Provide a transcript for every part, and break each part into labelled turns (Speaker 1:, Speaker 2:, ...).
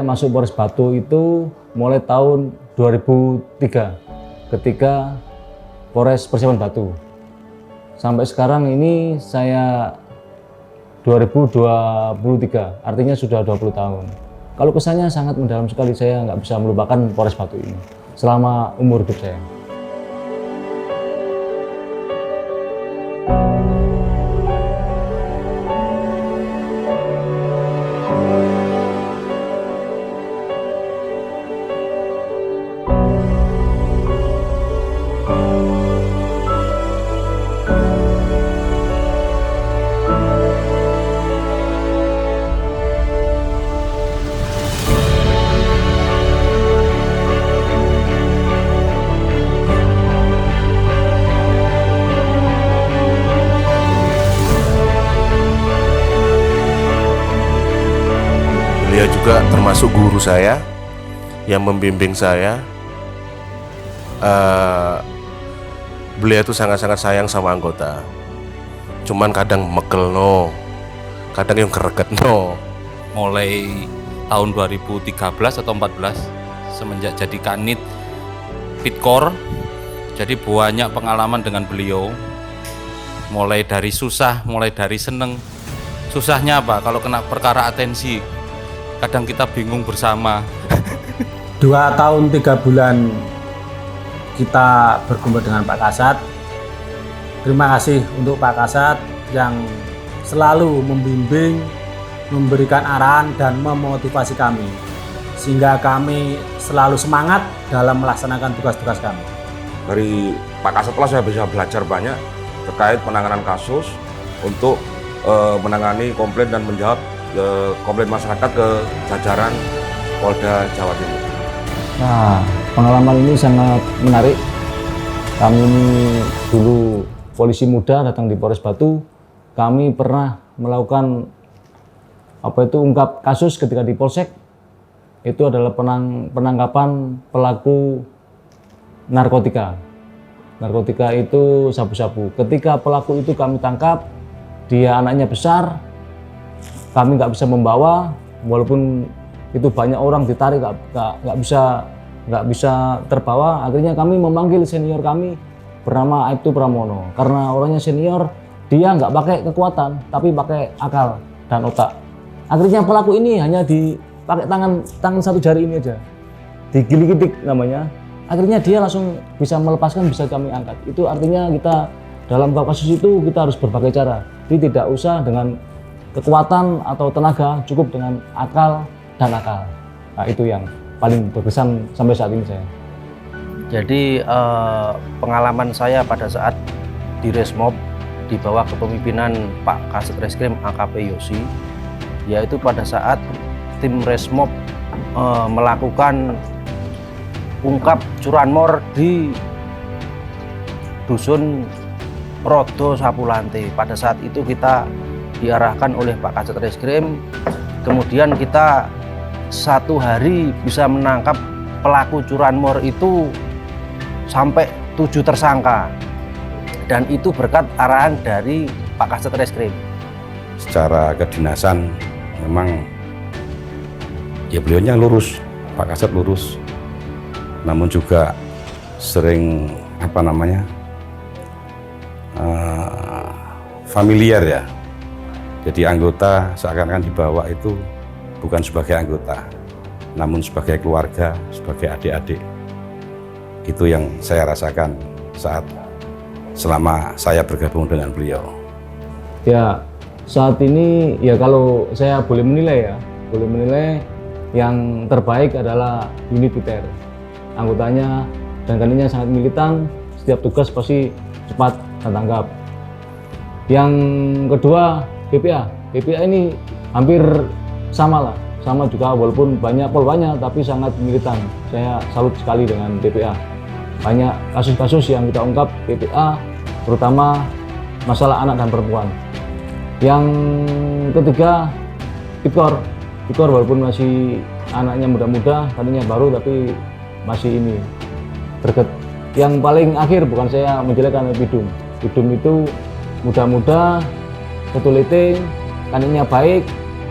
Speaker 1: masuk Polres Batu itu mulai tahun 2003 ketika Polres Persiapan Batu. Sampai sekarang ini saya 2023, artinya sudah 20 tahun. Kalau kesannya sangat mendalam sekali, saya nggak bisa melupakan Polres Batu ini selama umur hidup saya.
Speaker 2: Beliau juga termasuk guru saya yang membimbing saya. Beliau itu sangat-sangat sayang sama anggota. Cuman kadang megel no, kadang yang greget no.
Speaker 3: Mulai tahun 2013 atau 14 semenjak jadi Kanit Pitkor, jadi banyak pengalaman dengan beliau. Mulai dari susah, mulai dari seneng. Susahnya apa? Kalau kena perkara atensi, kadang kita bingung bersama.
Speaker 4: 2 tahun 3 bulan kita berkumpul dengan Pak Kasat. Terima kasih untuk Pak Kasat yang selalu membimbing, memberikan arahan dan memotivasi kami, sehingga kami selalu semangat dalam melaksanakan tugas-tugas kami.
Speaker 5: Dari Pak Kasat lah saya bisa belajar banyak terkait penanganan kasus untuk menangani komplain dan menjawab komplain masyarakat ke jajaran Polda Jawa Timur.
Speaker 1: Nah, pengalaman ini sangat menarik. Kami ini dulu polisi muda datang di Polres Batu. Kami pernah melakukan ungkap kasus ketika di Polsek. Itu adalah penangkapan pelaku narkotika. Narkotika itu sabu-sabu. Ketika pelaku itu kami tangkap, dia anaknya besar, kami nggak bisa membawa, walaupun itu banyak orang ditarik nggak bisa terbawa. Akhirnya kami memanggil senior kami bernama Aibtu Pramono. Karena orangnya senior, dia nggak pakai kekuatan, tapi pakai akal dan otak. Akhirnya pelaku ini hanya dipakai tangan satu jari ini aja, digilik-gilik namanya. Akhirnya dia langsung bisa melepaskan, bisa kami angkat. Itu artinya kita dalam kasus itu kita harus berbagai cara. Jadi tidak usah dengan kekuatan atau tenaga, cukup dengan akal dan akal. Nah, itu yang paling berkesan sampai saat ini saya.
Speaker 6: Jadi pengalaman saya pada saat di Resmob di bawah kepemimpinan Pak Kasat Reskrim AKP Yosi, yaitu pada saat tim Resmob melakukan ungkap curanmor di Dusun Rodo Sapulante. Pada saat itu kita diarahkan oleh Pak Kasat Reskrim, kemudian kita 1 hari bisa menangkap pelaku curanmor itu sampai 7 tersangka, dan itu berkat arahan dari Pak Kasat Reskrim.
Speaker 7: Secara kedinasan memang ya beliaunya lurus, Pak Kasat lurus, namun juga sering familiar ya. Jadi anggota seakan-akan dibawa itu bukan sebagai anggota, namun sebagai keluarga, sebagai adik-adik. Itu yang saya rasakan selama saya bergabung dengan beliau.
Speaker 1: Ya, saat ini ya kalau saya boleh menilai yang terbaik adalah unit ITER. Anggotanya dan kandinya sangat militan, setiap tugas pasti cepat dan tanggap. Yang kedua PPA ini hampir sama juga, walaupun banyak polwannya tapi sangat militan. Saya salut sekali dengan PPA. Banyak kasus-kasus yang kita ungkap PPA, terutama masalah anak dan perempuan. Yang ketiga Pitkor walaupun masih anaknya muda-muda, tadinya baru tapi masih ini greget. Yang paling akhir, bukan saya menjelekkan Pidum itu muda-muda, satu liting, kandinya baik,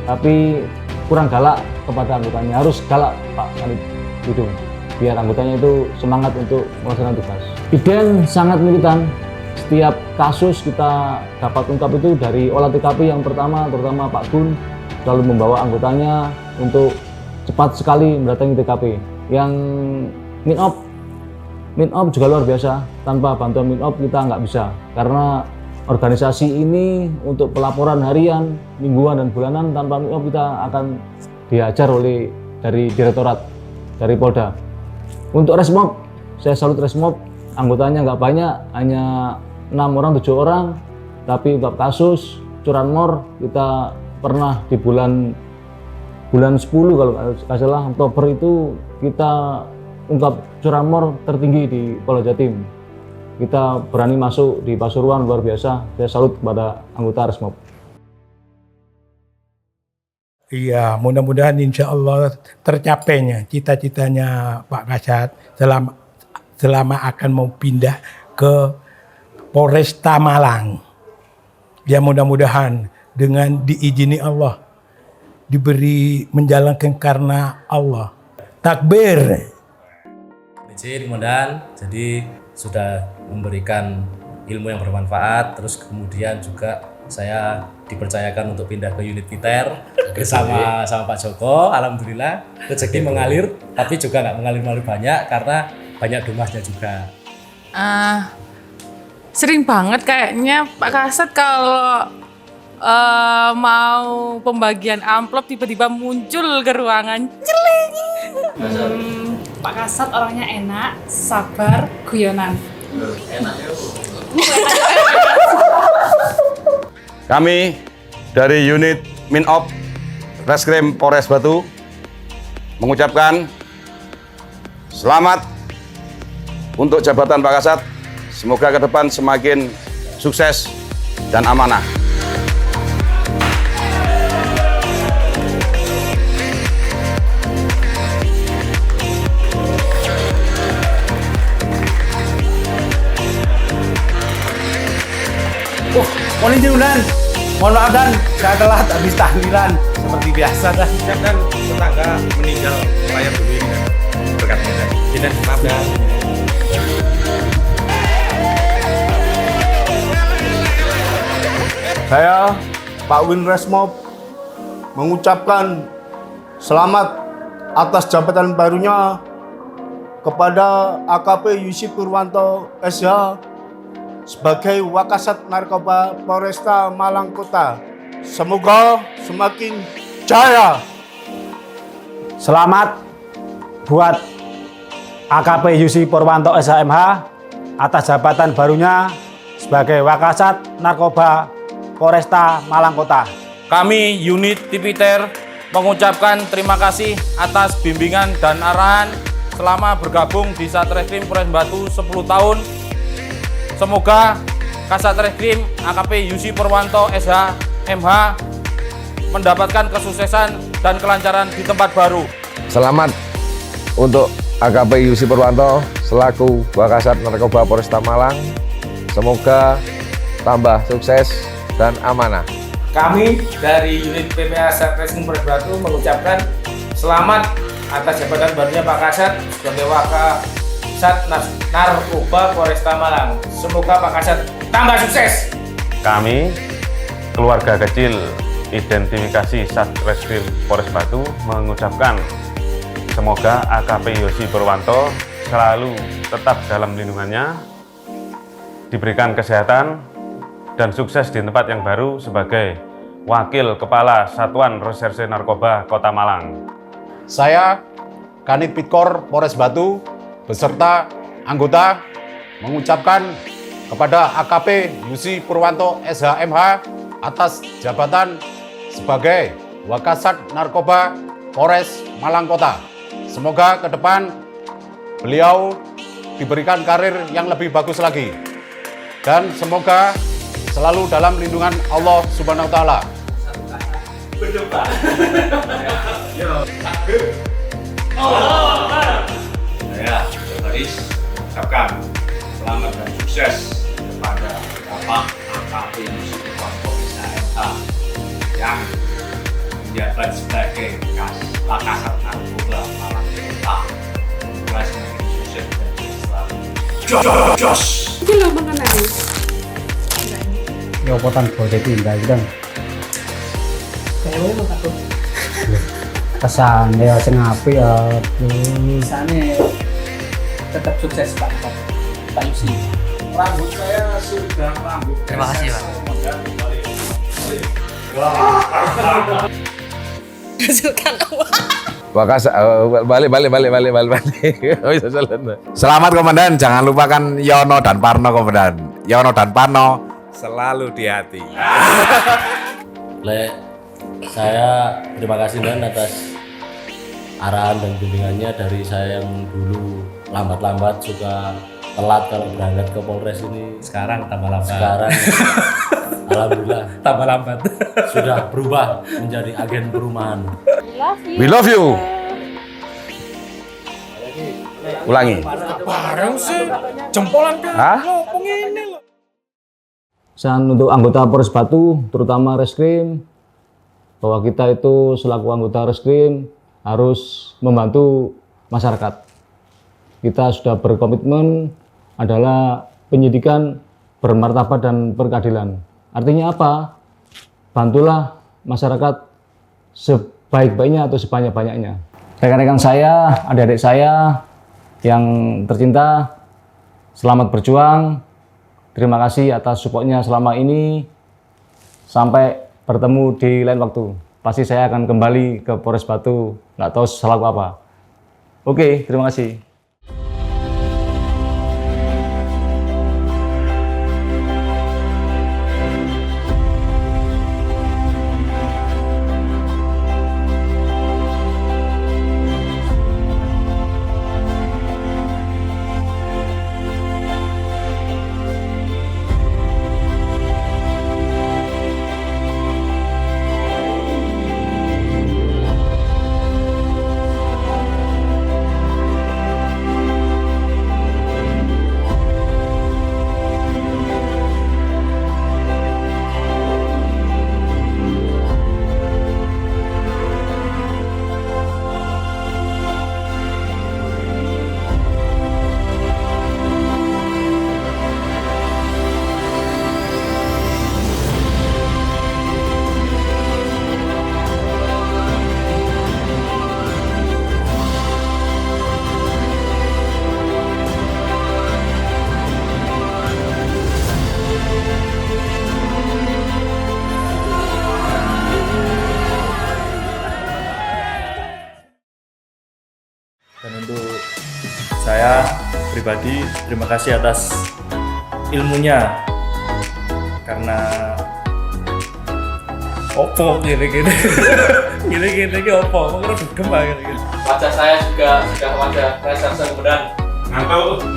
Speaker 1: tapi kurang galak kepada anggotanya. Harus galak Pak Kanit Bidung, biar anggotanya itu semangat untuk melaksanakan tugas. Iden sangat militan. Setiap kasus kita dapat ungkap itu dari olah TKP yang pertama, terutama Pak Gun selalu membawa anggotanya untuk cepat sekali mendatangi TKP. Yang Minop juga luar biasa. Tanpa bantuan Minop kita nggak bisa, karena organisasi ini untuk pelaporan harian, mingguan, dan bulanan, tanpa Minop kita akan diajar oleh dari direktorat, dari Polda. Untuk Resmob, saya salut Resmob, anggotanya nggak banyak, hanya 6 orang, 7 orang, tapi untuk kasus curanmor kita pernah di bulan 10 kalau nggak salah, Oktober itu kita ungkap curanmor tertinggi di Polda Jatim. Kita berani masuk di Pasuruan, luar biasa. Saya salut kepada anggota Resmob.
Speaker 8: Iya, mudah-mudahan insya Allah tercapainya cita-citanya Pak Kasat selama akan mau pindah ke Polresta Malang. Ya mudah-mudahan dengan diizini Allah, diberi menjalankan karena Allah. Takbir.
Speaker 9: DJ Mondan, jadi sudah memberikan ilmu yang bermanfaat, terus kemudian juga saya dipercayakan untuk pindah ke unit Piter bersama Pak Joko. Alhamdulillah rezeki mengalir, tapi juga nggak mengalir banyak karena banyak dumasnya juga.
Speaker 10: Sering banget kayaknya Pak Kasat kalau mau pembagian amplop tiba-tiba muncul ke ruangan. Celing.
Speaker 11: Pak Kasat orangnya enak, sabar, guyonan.
Speaker 5: Kami dari unit Minop Reskrim Polres Batu mengucapkan selamat untuk jabatan Pak Kasat. Semoga ke depan semakin sukses dan amanah.
Speaker 4: Mohon izin Udan, mohon maaf Dan, saya telat habis tahlilan seperti biasa Dan.
Speaker 7: Kan tetangga meninggal layar dulu ini kan berkatnya Dan. Tidak maaf Dan.
Speaker 12: Saya Pak Win Resmob mengucapkan selamat atas jabatan barunya kepada AKP Yusi Purwanto SH sebagai Wakasat Narkoba Polresta Malang Kota. Semoga semakin jaya.
Speaker 4: Selamat buat AKP Yusi Purwanto SHMH atas jabatan barunya sebagai Wakasat Narkoba Polresta Malang Kota.
Speaker 3: Kami unit Tipiter mengucapkan terima kasih atas bimbingan dan arahan selama bergabung di Satreskrim Polres Batu 10 tahun. Semoga Kasat Reskrim AKP Yusi Purwanto SH MH mendapatkan kesuksesan dan kelancaran di tempat baru.
Speaker 5: Selamat untuk AKP Yusi Purwanto selaku Wakasat Narkoba Polresta Malang. Semoga tambah sukses dan amanah.
Speaker 4: Kami dari unit PPA Satreskrim Polres Batu mengucapkan selamat atas jabatan barunya Pak Kasat sebagai Wakasat Narkoba Polresta Malang. Semoga Pak Kasat tambah sukses.
Speaker 7: Kami, keluarga kecil identifikasi Satreskrim Polres Batu mengucapkan semoga AKP Yusi Purwanto selalu tetap dalam lindungannya, diberikan kesehatan, dan sukses di tempat yang baru sebagai Wakil Kepala Satuan Reserse Narkoba Kota Malang.
Speaker 12: Saya, Kanit Pitkor Polres Batu, beserta anggota mengucapkan kepada AKP Yusi Purwanto SHMH atas jabatan sebagai Wakasat Narkoba Polres Malang Kota. Semoga ke depan beliau diberikan karir yang lebih bagus lagi. Dan semoga selalu dalam lindungan Allah Subhanahu wa Ta'ala.
Speaker 13: Saya Haris ucapkan selamat dan sukses kepada Bapak AKP Yusi Purwanto SHMH yang menjabat sebagai Pakasat Narkoba Malang Kota. Semoga semakin sukses dan selalu jos.
Speaker 11: Ini lo mengenai.
Speaker 4: Ya potan bode pindah gitu.
Speaker 11: Kayak lo takut.
Speaker 4: Kesan ya sing apik ya.
Speaker 14: Sana tetap sukses Pak Yusi.
Speaker 12: Rambut saya sudah rambut.
Speaker 14: Terima kasih Pak.
Speaker 10: Hasilkan uang.
Speaker 15: Balik. Selamat komandan, jangan lupakan Yono dan Parno komandan. Yono dan Parno selalu di hati.
Speaker 9: Saya terima kasih Dan atas arahan dan bimbingannya dari saya yang dulu lambat-lambat suka telat kalau berangkat ke Polres ini. Sekarang tambah lambat.
Speaker 3: Sekarang alhamdulillah
Speaker 9: tambah lambat.
Speaker 3: Sudah berubah menjadi agen perumahan.
Speaker 15: We love you. Ulangi.
Speaker 8: Bareng sih, jempolan kan.
Speaker 15: Hah?
Speaker 8: Ngopong ini loh.
Speaker 1: Pesan untuk anggota Polres Batu, terutama Reskrim, bahwa kita itu selaku anggota Reskrim harus membantu masyarakat. Kita sudah berkomitmen adalah penyidikan bermartabat dan berkeadilan. Artinya apa? Bantulah masyarakat sebaik-baiknya atau sebanyak-banyaknya. Rekan-rekan saya, adik-adik saya yang tercinta, selamat berjuang. Terima kasih atas supportnya selama ini. Sampai bertemu di lain waktu. Pasti saya akan kembali ke Polres Batu, nggak tahu selaku apa. Oke, terima kasih.
Speaker 16: Dan untuk saya pribadi terima kasih atas ilmunya, karena opo gini-gini opo kok dugem gini.
Speaker 17: Wajah saya juga sudah wajah reserse kemudian ngantuk.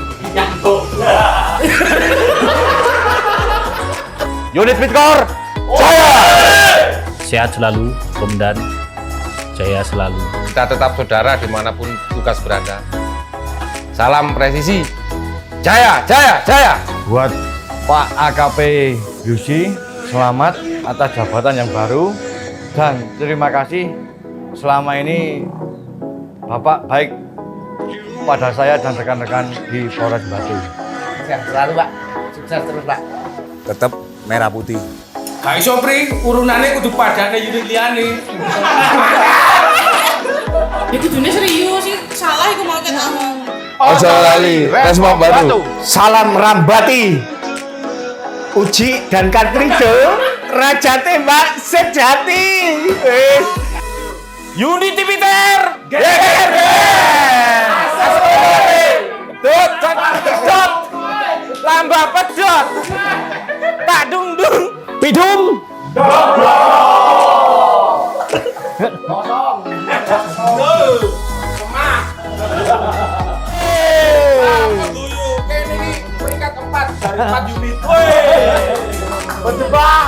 Speaker 15: Unit Pitkor Jaya!
Speaker 3: Sehat selalu, Komandan. Jaya selalu.
Speaker 18: Kita tetap saudara dimanapun tugas berada. Salam presisi. Jaya, jaya, jaya.
Speaker 19: Buat Pak AKP Yusi, selamat atas jabatan yang baru. Dan terima kasih selama ini Bapak baik pada saya dan rekan-rekan di Polres Batu.
Speaker 14: Sehat selalu Pak. Sukses terus Pak.
Speaker 15: Tetap merah putih.
Speaker 12: Gak iso Pri, urunannya kudu padane unit liyane.
Speaker 10: Ya kudune serius sih, salah iku mau ketemu.
Speaker 15: Ojo lali, Resmo Batu.
Speaker 8: Salam Rambati. Uji dan Katrijo, Raja Tembak Sejati.
Speaker 15: Unit Peter.
Speaker 8: Geger.
Speaker 15: Dot, lambah pedot. Tak dung.
Speaker 8: Pidum.
Speaker 12: Peringkat 4 dari 4 unit.
Speaker 8: Berjebak.